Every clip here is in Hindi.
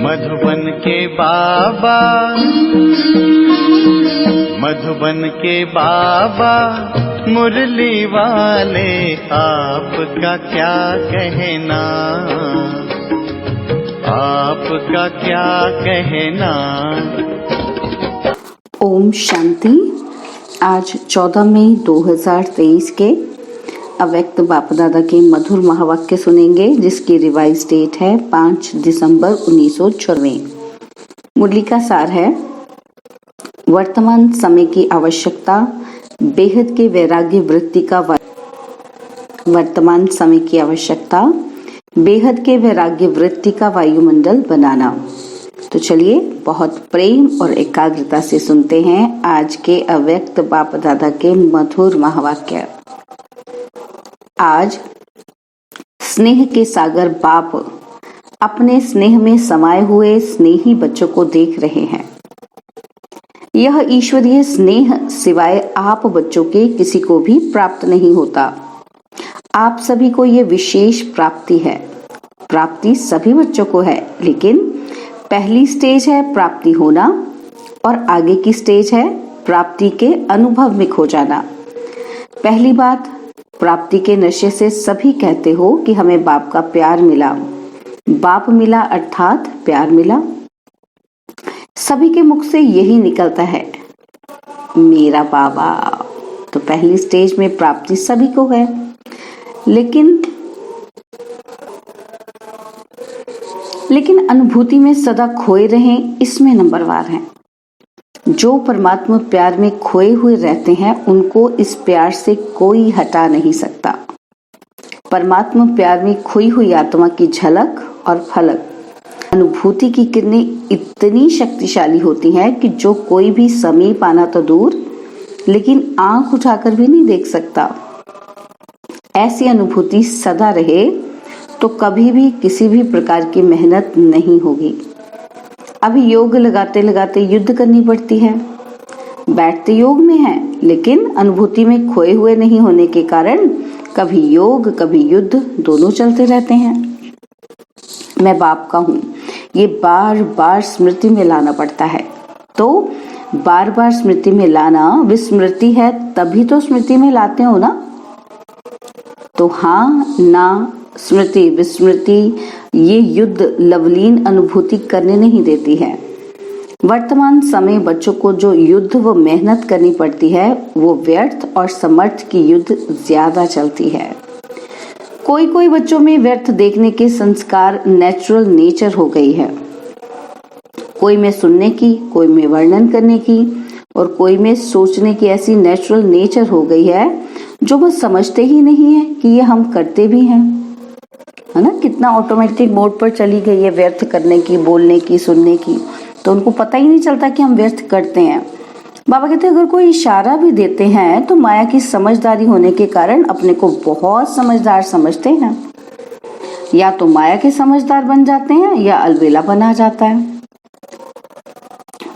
मधुबन के बाबा, मधुबन के बाबा मुरली वाले, आपका क्या कहना, आपका क्या कहना। ओम शांति। आज 14 मई 2023 के अव्यक्त बाप दादा के मधुर महावाक्य सुनेंगे, जिसकी रिवाइज डेट है 5 दिसंबर 1994। मुरली का सार है, वर्तमान समय की आवश्यकता बेहद के वैराग्य वृत्ति का वर्तमान समय की आवश्यकता बेहद के वैराग्य वृत्ति का वायुमंडल बनाना। तो चलिए बहुत प्रेम और एकाग्रता से सुनते हैं आज के अव्यक्त बाप दादा के मधुर महावाक्य। आज स्नेह के सागर बाप अपने स्नेह में समाये हुए स्नेही बच्चों को देख रहे हैं। यह ईश्वरीय स्नेह सिवाय आप बच्चों के किसी को भी प्राप्त नहीं होता। आप सभी को यह विशेष प्राप्ति है। प्राप्ति सभी बच्चों को है, लेकिन पहली स्टेज है प्राप्ति होना और आगे की स्टेज है प्राप्ति के अनुभव में खो जाना। पहली बात, प्राप्ति के नशे से सभी कहते हो कि हमें बाप का प्यार मिला। बाप मिला अर्थात प्यार मिला। सभी के मुख से यही निकलता है, मेरा बाबा। तो पहली स्टेज में प्राप्ति सभी को है, लेकिन अनुभूति में सदा खोए रहें, इसमें नंबरवार हैं। जो परमात्मा प्यार में खोए हुए रहते हैं, उनको इस प्यार से कोई हटा नहीं सकता। परमात्मा प्यार में खोई हुई आत्मा की झलक और फलक अनुभूति की किरणें इतनी शक्तिशाली होती हैं कि जो कोई भी समीप आना तो दूर, लेकिन आंख उठाकर भी नहीं देख सकता। ऐसी अनुभूति सदा रहे तो कभी भी किसी भी प्रकार की मेहनत नहीं होगी। अभी योग लगाते लगाते युद्ध करनी पड़ती है। बैठते योग में है, लेकिन अनुभूति में खोए हुए नहीं होने के कारण कभी योग कभी युद्ध दोनों चलते रहते हैं। मैं बाप का हूँ, ये बार बार स्मृति में लाना पड़ता है। तो बार बार स्मृति में लाना विस्मृति है, तभी तो स्मृति में लाते हो ना। तो हाँ ना, स्मृति विस्मृति ये युद्ध लवलीन अनुभूति करने नहीं देती है। वर्तमान समय बच्चों को जो युद्ध व मेहनत करनी पड़ती है, वो व्यर्थ और समर्थ की युद्ध ज्यादा चलती है। कोई कोई बच्चों में व्यर्थ देखने के संस्कार नेचुरल नेचर हो गई है। कोई में सुनने की, कोई में वर्णन करने की और कोई में सोचने की ऐसी नेचुरल नेचर हो गई है, जो वो समझते ही नहीं है कि ये हम करते भी हैं, है ना। कितना ऑटोमेटिक मोड पर चली गई है व्यर्थ करने की, बोलने की, सुनने की, तो उनको पता ही नहीं चलता कि हम व्यर्थ करते हैं। बाबा कहते हैं अगर कोई इशारा भी देते हैं तो माया की समझदारी होने के कारण अपने को बहुत समझदार समझते हैं। या तो माया के समझदार बन जाते हैं या अलबेला बना जाता है।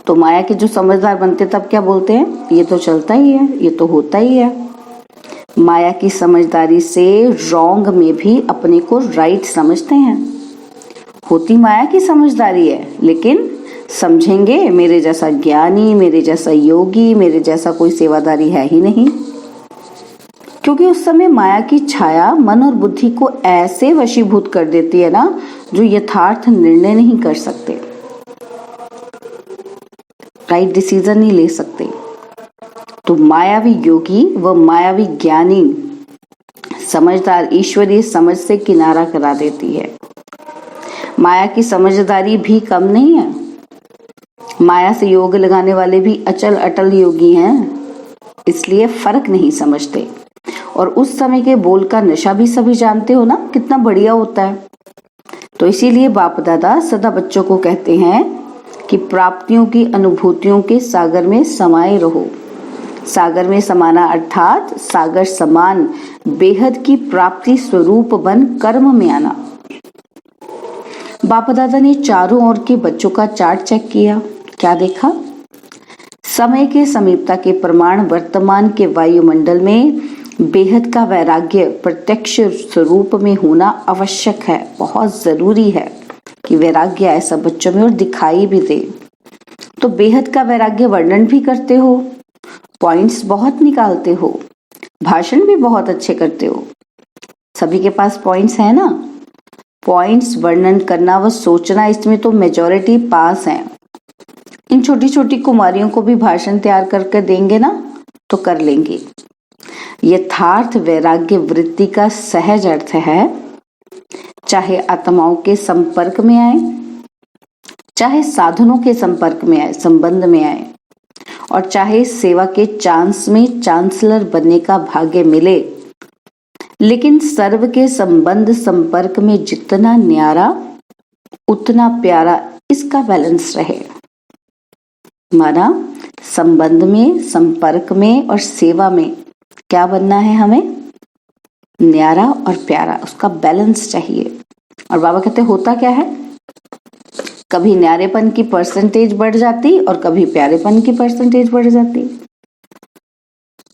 तो माया के जो समझदार बनते तब क्या बोलते हैं, ये तो चलता ही है, ये तो होता ही है। माया की समझदारी से रॉन्ग में भी अपने को राइट समझते हैं। होती माया की समझदारी है, लेकिन समझेंगे मेरे जैसा ज्ञानी, मेरे जैसा योगी, मेरे जैसा कोई सेवादारी है ही नहीं। क्योंकि उस समय माया की छाया मन और बुद्धि को ऐसे वशीभूत कर देती है ना, जो यथार्थ निर्णय नहीं कर सकते, राइट डिसीजन नहीं ले सकते। तो मायावी योगी व मायावी ज्ञानी समझदार ईश्वरीय समझ से किनारा करा देती है। माया की समझदारी भी कम नहीं है। माया से योग लगाने वाले भी अचल अटल योगी हैं, इसलिए फर्क नहीं समझते। और उस समय के बोल का नशा भी सभी जानते हो ना, कितना बढ़िया होता है। तो इसीलिए बाप दादा सदा बच्चों को कहते हैं कि प्राप्तियों की अनुभूतियों के सागर में समाये रहो। सागर में समाना अर्थात सागर समान बेहद की प्राप्ति स्वरूप बन कर्म में आना। बाप दादा ने चारों ओर के बच्चों का चार्ट चेक किया। क्या देखा? समय के समीपता के प्रमाण वर्तमान के वायुमंडल में बेहद का वैराग्य प्रत्यक्ष स्वरूप में होना आवश्यक है, बहुत जरूरी है कि वैराग्य आए सब बच्चों में और दिखाई भी दे। तो बेहद का वैराग्य वर्णन भी करते हो, पॉइंट्स बहुत निकालते हो, भाषण भी बहुत अच्छे करते हो। सभी के पास पॉइंट्स है ना? पॉइंट्स वर्णन करना व सोचना, इसमें तो मेजॉरिटी पास है। इन छोटी छोटी कुमारियों को भी भाषण तैयार करके देंगे ना तो कर लेंगे। यथार्थ वैराग्य वृत्ति का सहज अर्थ है, चाहे आत्माओं के संपर्क में आए, चाहे साधनों के संपर्क में आए, संबंध में आए, और चाहे सेवा के चांस में चांसलर बनने का भाग्य मिले, लेकिन सर्व के संबंध संपर्क में जितना न्यारा उतना प्यारा, इसका बैलेंस रहे। माना संबंध में, संपर्क में और सेवा में क्या बनना है हमें? न्यारा और प्यारा, उसका बैलेंस चाहिए। और बाबा कहते होता क्या है, कभी न्यारेपन की परसेंटेज बढ़ जाती और कभी प्यारेपन की परसेंटेज बढ़ जाती।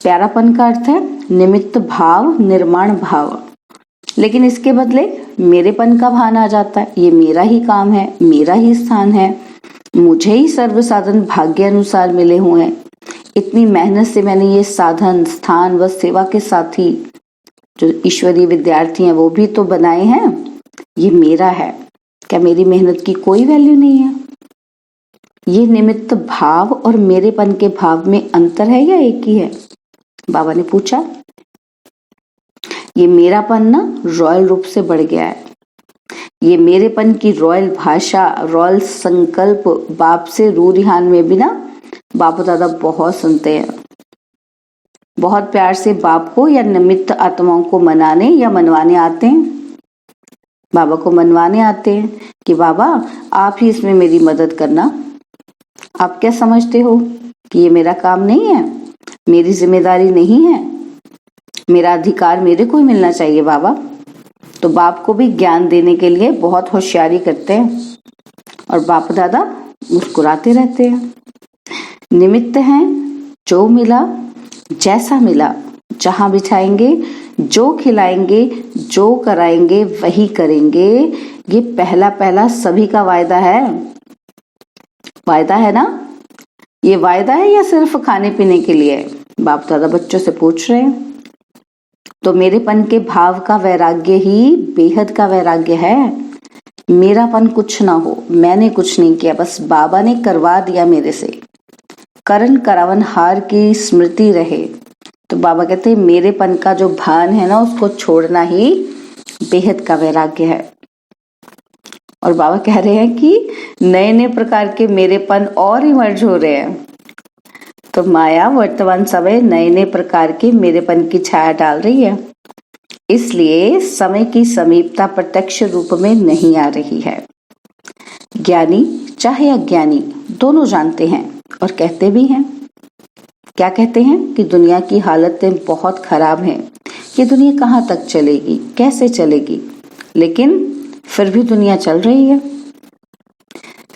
प्यारापन का अर्थ है निमित्त भाव, निर्माण भाव, लेकिन इसके बदले मेरेपन का भान आ जाता है। ये मेरा ही काम है, मेरा ही स्थान है, मुझे ही सर्व साधन भाग्य अनुसार मिले हुए हैं, इतनी मेहनत से मैंने ये साधन, स्थान व सेवा के साथी जो ईश्वरीय विद्यार्थी हैं वो भी तो बनाए हैं, ये मेरा है। क्या मेरी मेहनत की कोई वैल्यू नहीं है? ये निमित्त भाव और मेरेपन के भाव में अंतर है या एक ही है? बाबा ने पूछा। ये मेरापन ना रॉयल रूप से बढ़ गया है। ये मेरेपन की रॉयल भाषा, रॉयल संकल्प बाप से रू रिहान में भी ना बाप दादा बहुत सुनते हैं। बहुत प्यार से बाप को या निमित्त आत्माओं को मनाने या मनवाने आते हैं। बाबा को मनवाने आते हैं कि बाबा आप ही इसमें मेरी मदद करना। आप क्या समझते हो कि ये मेरा काम नहीं है, मेरी जिम्मेदारी नहीं है, मेरा अधिकार मेरे को ही मिलना चाहिए बाबा? तो बाप को भी ज्ञान देने के लिए बहुत होशियारी करते हैं और बाप दादा मुस्कुराते रहते हैं। निमित्त हैं, जो मिला जैसा मिला, जहां बिछाएंगे, जो खिलाएंगे, जो कराएंगे वही करेंगे। ये पहला पहला सभी का वायदा है। वायदा है ना? ये वायदा है या सिर्फ खाने पीने के लिए? बाप दादा बच्चों से पूछ रहे हैं। तो मेरेपन के भाव का वैराग्य ही बेहद का वैराग्य है। मेरापन कुछ ना हो, मैंने कुछ नहीं किया, बस बाबा ने करवा दिया मेरे से। करण करावन हार की स्मृति रहे। तो बाबा कहते हैं मेरेपन का जो भान है ना, उसको छोड़ना ही बेहद का वैराग्य है। और बाबा कह रहे हैं कि नए नए प्रकार के मेरेपन और इमर्ज हो रहे हैं। तो माया वर्तमान समय नए नए प्रकार के मेरेपन की छाया डाल रही है, इसलिए समय की समीपता प्रत्यक्ष रूप में नहीं आ रही है। ज्ञानी चाहे अज्ञानी दोनों जानते हैं और कहते भी हैं। क्या कहते हैं? कि दुनिया की हालतें बहुत खराब हैं, ये दुनिया कहाँ तक चलेगी, कैसे चलेगी, लेकिन फिर भी दुनिया चल रही है।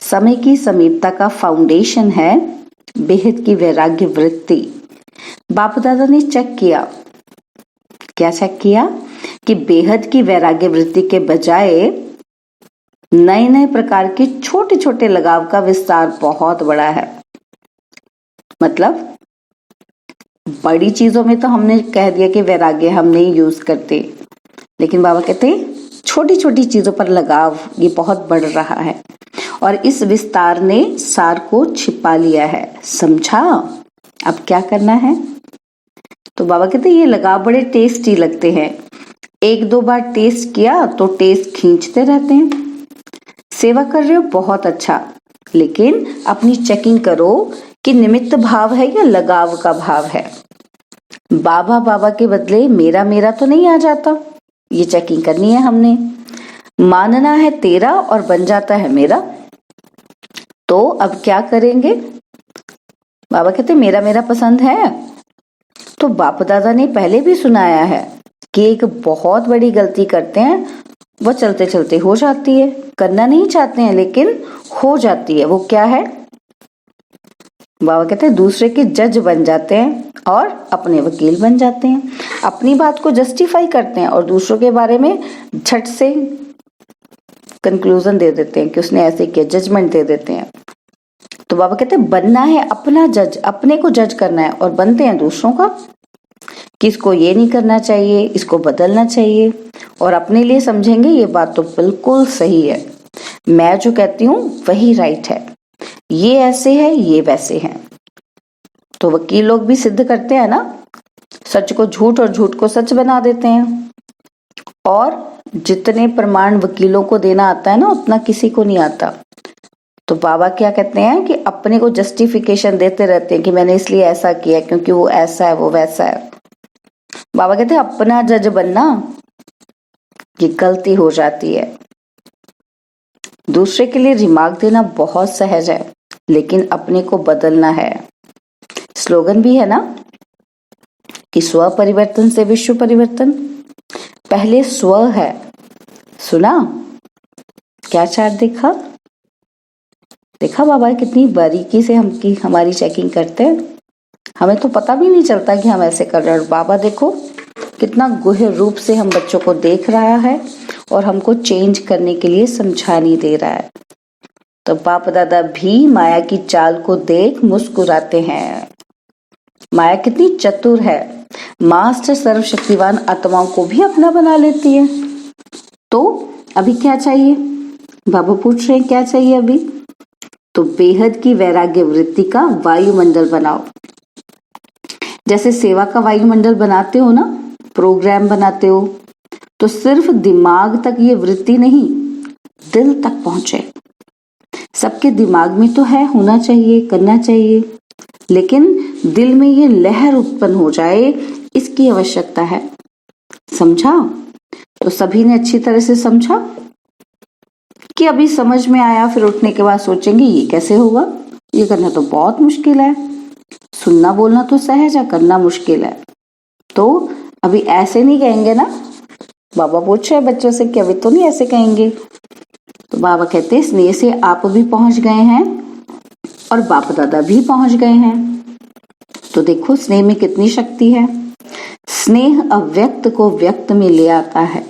समय की समीपता का फाउंडेशन है बेहद की वैराग्य वृत्ति। बाप दादा ने चेक किया। क्या चेक किया? कि बेहद की वैराग्य वृत्ति के बजाय नए नए प्रकार के छोटे छोटे लगाव का विस्तार बहुत बड़ा है। मतलब बड़ी चीजों में तो हमने कह दिया कि वैराग्य हम नहीं यूज करते, लेकिन बाबा कहते छोटी छोटी चीजों पर लगाव ये बहुत बढ़ रहा है और इस विस्तार ने सार को छिपा लिया है। समझा? अब क्या करना है? तो बाबा कहते ये लगाव बड़े टेस्टी लगते हैं, एक दो बार टेस्ट किया तो टेस्ट खींचते रहते हैं। सेवा कर रहे हो बहुत अच्छा, लेकिन अपनी चेकिंग करो कि निमित्त भाव है या लगाव का भाव है। बाबा बाबा के बदले मेरा मेरा तो नहीं आ जाता, ये चेकिंग करनी है हमने। मानना है तेरा और बन जाता है मेरा। तो अब क्या करेंगे? बाबा कहते मेरा मेरा पसंद है। तो बाप दादा ने पहले भी सुनाया है कि एक बहुत बड़ी गलती करते हैं, वो चलते चलते हो जाती है। करना नहीं चाहते हैं लेकिन हो जाती है। वो क्या है? बाबा कहते हैं दूसरे के जज बन जाते हैं और अपने वकील बन जाते हैं। अपनी बात को जस्टिफाई करते हैं और दूसरों के बारे में झट से कंक्लूजन दे देते हैं कि उसने ऐसे किया, जजमेंट दे देते हैं। तो बाबा कहते हैं बनना है अपना जज, अपने को जज करना है, और बनते हैं दूसरों का कि इसको ये नहीं करना चाहिए, इसको बदलना चाहिए, और अपने लिए समझेंगे ये बात तो बिल्कुल सही है, मैं जो कहती हूँ वही राइट है, ये ऐसे है ये वैसे है। तो वकील लोग भी सिद्ध करते हैं ना, सच को झूठ और झूठ को सच बना देते हैं। और जितने प्रमाण वकीलों को देना आता है ना, उतना किसी को नहीं आता। तो बाबा क्या कहते हैं कि अपने को जस्टिफिकेशन देते रहते हैं कि मैंने इसलिए ऐसा किया क्योंकि वो ऐसा है वो वैसा है। बाबा कहते हैं अपना जज बनना ये गलती हो जाती है। दूसरे के लिए रिमार्क देना बहुत सहज है, लेकिन अपने को बदलना है। स्लोगन भी है ना कि स्व परिवर्तन से विश्व परिवर्तन। पहले स्व है, सुना? क्या चार्ट देखा? देखा बाबा कितनी बारीकी से हमारी चेकिंग करते हैं। हमें तो पता भी नहीं चलता कि हम ऐसे कर रहे हैं, और बाबा देखो कितना गुह्य रूप से हम बच्चों को देख रहा है और हमको चेंज करने के लिए समझानी दे रहा है। तो बाप दादा भी माया की चाल को देख मुस्कुराते हैं। माया कितनी चतुर है, मास्टर सर्वशक्तिवान आत्माओं को भी अपना बना लेती है। तो अभी क्या चाहिए? बाबा पूछ रहे हैं क्या चाहिए अभी? तो बेहद की वैराग्य वृत्ति का वायुमंडल बनाओ। जैसे सेवा का वायुमंडल बनाते हो ना, प्रोग्राम बनाते हो, तो सिर्फ दिमाग तक ये वृत्ति नहीं, दिल तक पहुंचे। सबके दिमाग में तो है, होना चाहिए, करना चाहिए, लेकिन दिल में ये लहर उत्पन्न हो जाए, इसकी आवश्यकता है। समझा? तो सभी ने अच्छी तरह से समझा कि अभी समझ में आया, फिर उठने के बाद सोचेंगे ये कैसे होगा, ये करना तो बहुत मुश्किल है। सुनना बोलना तो सहज है, करना मुश्किल है। तो अभी ऐसे नहीं कहेंगे ना, बाबा पूछ रहे बच्चों से कि अभी तो नहीं ऐसे कहेंगे। तो बाबा कहते हैं स्नेह से आप भी पहुंच गए हैं और बाप दादा भी पहुंच गए हैं। तो देखो स्नेह में कितनी शक्ति है। स्नेह अव्यक्त को व्यक्त में ले आता है।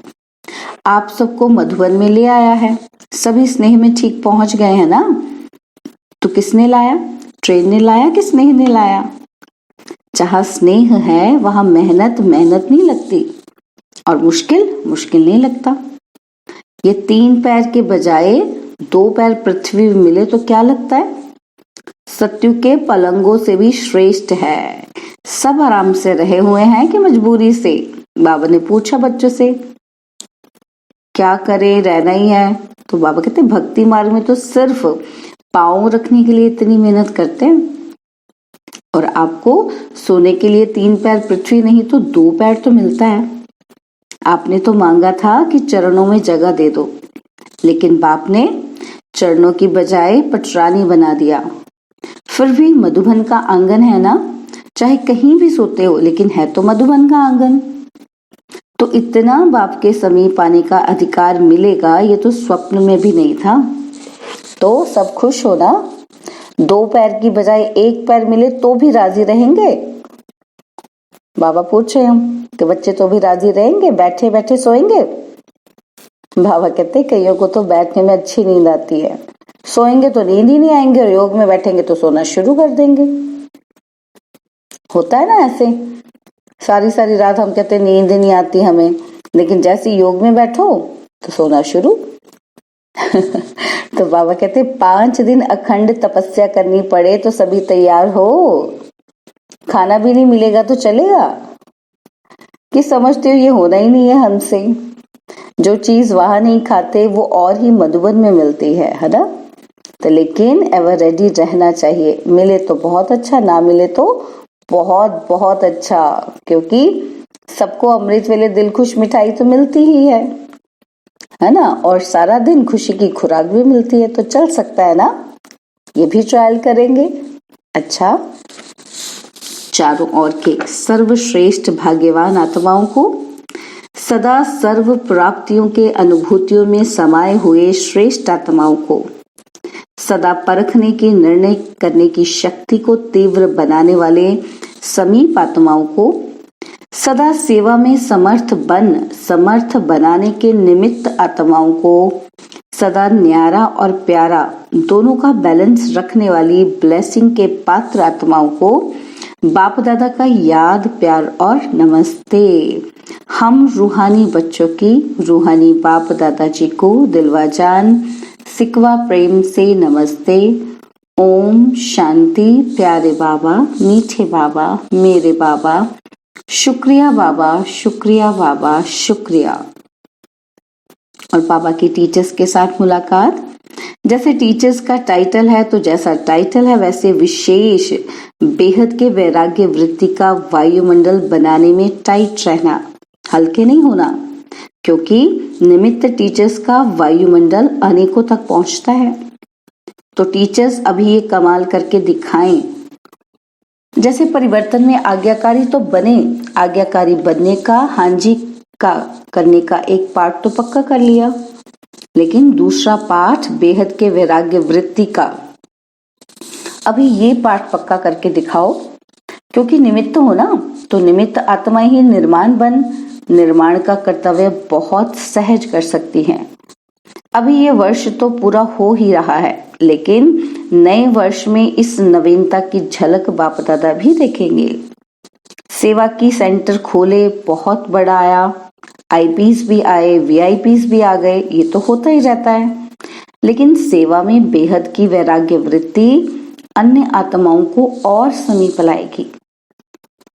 आप सबको मधुबन में ले आया है, सभी स्नेह में ठीक पहुंच गए हैं ना। तो किसने लाया? ट्रेन ने लाया कि स्नेह ने लाया? जहां स्नेह है वहां मेहनत नहीं लगती, और मुश्किल नहीं लगता। ये 3 पैर के बजाय 2 पैर पृथ्वी में मिले तो क्या लगता है? सत्यु के पलंगों से भी श्रेष्ठ है। सब आराम से रहे हुए हैं कि मजबूरी से? बाबा ने पूछा बच्चों से, क्या करे, रहना ही है। तो बाबा कहते भक्ति मार्ग में तो सिर्फ पाँव रखने के लिए इतनी मेहनत करते हैं, और आपको सोने के लिए 3 पैर पृथ्वी नहीं तो 2 पैर तो मिलता है। आपने तो मांगा था कि चरणों में जगह दे दो, लेकिन बाप ने चरणों की बजाय पटरानी बना दिया। फिर भी मधुबन का आंगन है ना, चाहे कहीं भी सोते हो, लेकिन है तो मधुबन का आंगन। तो इतना बाप के समीप आने का अधिकार मिलेगा, ये तो स्वप्न में भी नहीं था। तो सब खुश हो ना? 2 पैर की बजाय 1 पैर मिले तो भी राजी रहेंगे? बाबा पूछ रहे हम कि बच्चे तो भी राजी रहेंगे, बैठे बैठे सोएंगे? बाबा कहते कईयों को तो बैठने में अच्छी नींद आती है, सोएंगे तो नींद ही नहीं आएंगे, और योग में बैठेंगे तो सोना शुरू कर देंगे। होता है ना ऐसे, सारी रात हम कहते नींद नहीं आती हमें, लेकिन जैसे योग में बैठो तो सोना शुरू। तो बाबा कहते 5 दिन अखंड तपस्या करनी पड़े तो सभी तैयार हो, खाना भी नहीं मिलेगा तो चलेगा? कि समझते हो ये होना ही नहीं है हमसे? जो चीज वहां नहीं खाते वो और ही मधुबन में मिलती है ना? तो लेकिन एवर रेडी रहना चाहिए, मिले तो बहुत अच्छा, ना मिले तो बहुत बहुत अच्छा, क्योंकि सबको अमृत वेले दिल खुश मिठाई तो मिलती ही है ना? और सारा दिन खुशी की खुराक भी मिलती है, तो चल सकता है ना? ये भी ट्रायल करेंगे। अच्छा, चारों ओर के सर्वश्रेष्ठ भाग्यवान आत्माओं को, सदा सर्व प्राप्तियों के अनुभूतियों में समाये हुए श्रेष्ठ आत्माओं को, सदा परखने की, निर्णय करने की शक्ति को तीव्र बनाने वाले समीप आत्माओं को, सदा सेवा में समर्थ बनाने के निमित्त आत्माओं को, सदा न्यारा और प्यारा दोनों का बैलेंस रखने वाली ब्लेसिंग के पात्र आत्माओं को बाप दादा का याद, प्यार और नमस्ते। हम रूहानी बच्चों की रूहानी बाप दादा जी को दिलवाजान सिकवा प्रेम से नमस्ते। ओम शांति। प्यारे बाबा, मीठे बाबा, मेरे बाबा, शुक्रिया बाबा, शुक्रिया बाबा, शुक्रिया। और बाबा की टीचर्स के साथ मुलाकात। जैसे टीचर्स का टाइटल है, तो जैसा टाइटल है वैसे विशेष बेहद के वैराग्य वृत्ति का वायुमंडल बनाने में टाइट रहना, हल्के नहीं होना, क्योंकि निमित्त टीचर्स का वायुमंडल अनेकों तक पहुंचता है। तो टीचर्स अभी ये कमाल करके दिखाएं। जैसे परिवर्तन में आज्ञाकारी तो बने, आज्ञाकारी बनने का, हाँ जी का करने का एक पार्ट तो पक्का कर लिया, लेकिन दूसरा पाठ बेहद के वैराग्य वृत्ति का, अभी ये पाठ पक्का करके दिखाओ। क्योंकि निमित्त हो ना, तो निमित्त आत्मा ही निर्माण का कर्तव्य बहुत सहज कर सकती हैं। अभी ये वर्ष तो पूरा हो ही रहा है, लेकिन नए वर्ष में इस नवीनता की झलक बाप दादा भी देखेंगे। सेवा की सेंटर खोले, बहुत बड़ा आया, आईपीस भी आए, वीआईपीस भी आ गए, ये तो होता ही रहता है। लेकिन सेवा में बेहद की वैराग्य वृत्ति अन्य आत्माओं को और समीप लाएगी।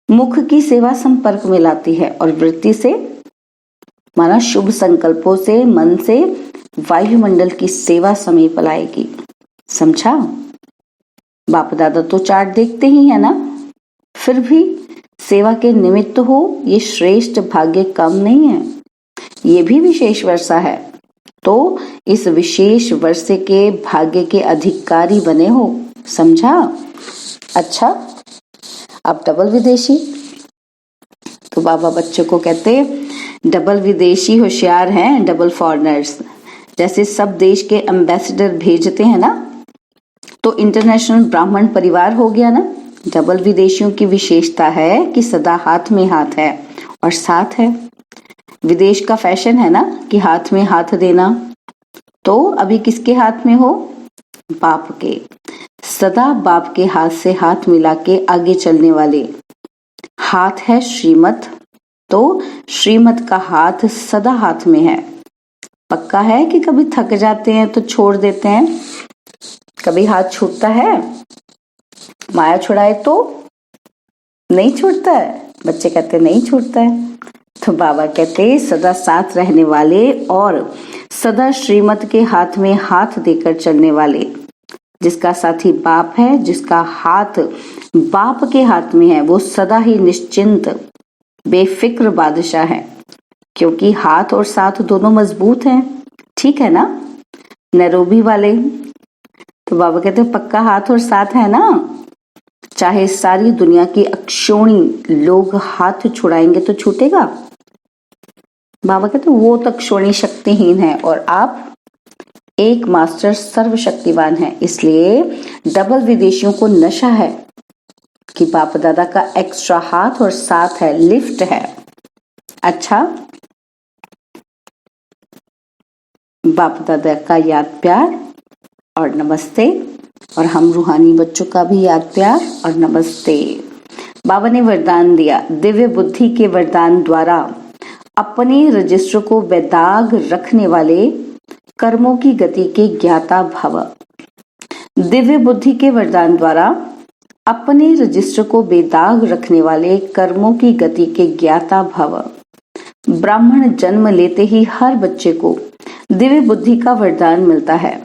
मुख की सेवा संपर्क में लाती है और वृत्ति से माना शुभ संकल्पों से, मन से वायुमंडल की सेवा समीप लाएगी। समझा? बाप दादा तो चार्ट देखते ही है ना, फिर भी सेवा के निमित्त हो, ये श्रेष्ठ भाग्य कम नहीं है, ये भी विशेष वर्षा है। तो इस विशेष वर्षे के भाग्य के अधिकारी बने हो। समझा? अच्छा, अब डबल विदेशी। तो बाबा बच्चों को कहते डबल विदेशी होशियार हैं, डबल फॉरेनर्स। जैसे सब देश के एम्बेसडर भेजते हैं ना, तो इंटरनेशनल ब्राह्मण परिवार हो गया ना। डबल विदेशियों की विशेषता है कि सदा हाथ में हाथ है और साथ है। विदेश का फैशन है ना कि हाथ में हाथ देना, तो अभी किसके हाथ में हो? बाप के। सदा बाप के हाथ से हाथ मिला के आगे चलने वाले। हाथ है श्रीमत, तो श्रीमत का हाथ सदा हाथ में है। पक्का है कि कभी थक जाते हैं तो छोड़ देते हैं, कभी हाथ छूटता है? माया छुड़ाए तो नहीं छूटता है। बच्चे कहते नहीं छूटता है। तो बाबा कहते सदा साथ रहने वाले और सदा श्रीमत के हाथ में हाथ देकर चलने वाले, जिसका साथी बाप है, जिसका हाथ बाप के हाथ में है, वो सदा ही निश्चिंत बेफिक्र बादशाह है, क्योंकि हाथ और साथ दोनों मजबूत हैं। ठीक है ना? नैरोबी वाले। तो बाबा कहते पक्का हाथ और साथ है ना, चाहे सारी दुनिया की अक्षोणी लोग हाथ छुड़ाएंगे तो छूटेगा? बाबा कहते वो तो अक्षोणी शक्तिहीन है और आप एक मास्टर सर्वशक्तिवान है। इसलिए डबल विदेशियों को नशा है कि बाप दादा का एक्स्ट्रा हाथ और साथ है, लिफ्ट है। अच्छा, बाप दादा का याद प्यार और नमस्ते, और हम रूहानी बच्चों का भी याद प्यार और नमस्ते। बाबा ने वरदान दिया, दिव्य बुद्धि के वरदान द्वारा अपने रजिस्टर को बेदाग रखने वाले कर्मों की गति के ज्ञाता भव। दिव्य बुद्धि के वरदान द्वारा अपने रजिस्टर को बेदाग रखने वाले कर्मों की गति के ज्ञाता भव। ब्राह्मण जन्म लेते ही हर बच्चे को दिव्य बुद्धि का वरदान मिलता है,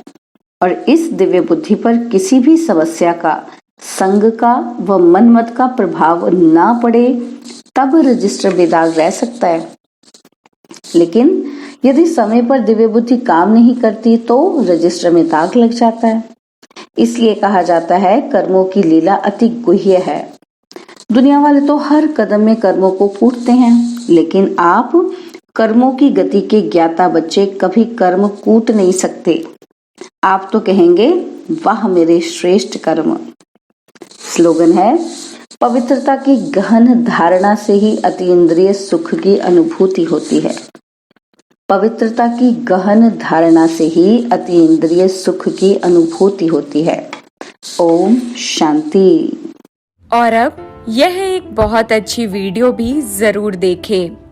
और इस दिव्य बुद्धि पर किसी भी समस्या का, संग का व मनमत का प्रभाव ना पड़े, तब रजिस्टर बेदाग रह सकता है। लेकिन यदि समय पर दिव्य बुद्धि काम नहीं करती तो रजिस्टर में दाग लग जाता है। इसलिए कहा जाता है कर्मों की लीला अति गुह्य है। दुनिया वाले तो हर कदम में कर्मों को कूटते हैं, लेकिन आप कर्मों की गति के ज्ञाता बच्चे कभी कर्म कूट नहीं सकते। आप तो कहेंगे वाह मेरे श्रेष्ठ कर्म। स्लोगन है, पवित्रता की गहन धारणा से ही अतीन्द्रिय सुख की अनुभूति होती है। पवित्रता की गहन धारणा से ही अतीन्द्रिय सुख की अनुभूति होती है। ओम शांति। और अब यह एक बहुत अच्छी वीडियो भी जरूर देखें।